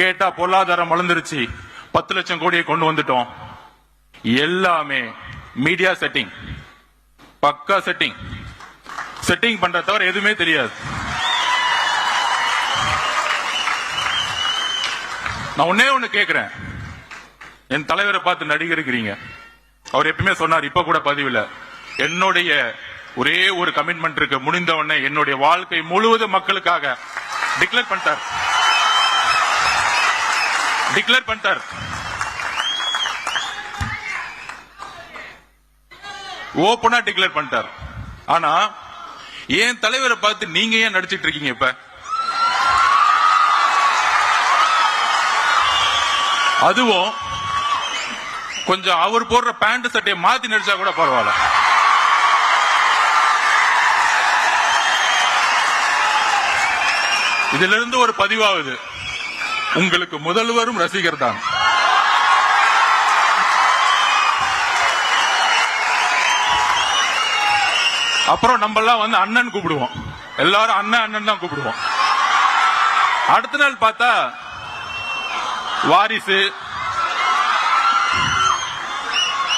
கேட்டா பொருளாதாரம் வளர்ந்துருச்சு, 10 லட்சம் கோடியை கொண்டு வந்துட்டோம். எல்லாமே மீடியா செட்டிங், பக்கா செட்டிங். செட்டிங் பண்ற தவிர எதுவுமே தெரியாது. நான் ஒன்னே ஒண்ணு கேக்குறேன், என் தலைவரை பார்த்து நடிகர் இருக்கிறீங்க. அவர் எப்பவுமே சொன்னார், இப்ப கூட பதிவுல, என்னுடைய ஒரே ஒரு கமிட்மெண்ட் இருக்கு, முடிந்தவொடனே என்னுடைய வாழ்க்கை முழுவதும் மக்களுக்காக டிக்ளேர் பண்ணிட்டார். ஓபனா டிக்ளேர் பண்ணிட்டார். ஆனா என் தலைவரை பார்த்து நீங்க ஏன் நடிச்சிட்டு இருக்கீங்க? இப்ப அதுவும் கொஞ்சம் அவர் போடுற பேண்ட் சட்டையை மாத்தி நடிச்சா கூட பரவாயில்ல. இதுல இருந்து ஒரு பதிவாகுது, உங்களுக்கு முதல்வரும் ரசிகர் தான். அப்புறம் நம்ம எல்லாம் வந்து அண்ணன் கூப்பிடுவோம், எல்லாரும் அண்ணன் அண்ணன் தான் கூப்பிடுவோம். அடுத்த நாள் பார்த்தா வாரிசு,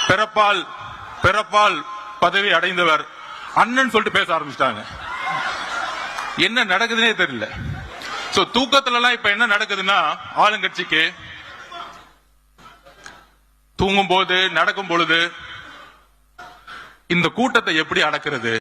பிறப்பால் பதவி அடைந்தவர் அண்ணன் சொல்லிட்டு பேச ஆரம்பிச்சிட்டாங்க. என்ன நடக்குதுன்னே தெரியல. தூக்கத்துல எல்லாம் இப்ப என்ன நடக்குதுன்னா, ஆளுங்கட்சிக்கு தூங்கும் போது, நடக்கும் பொழுது இந்த கூட்டத்தை எப்படி அடக்கிறது,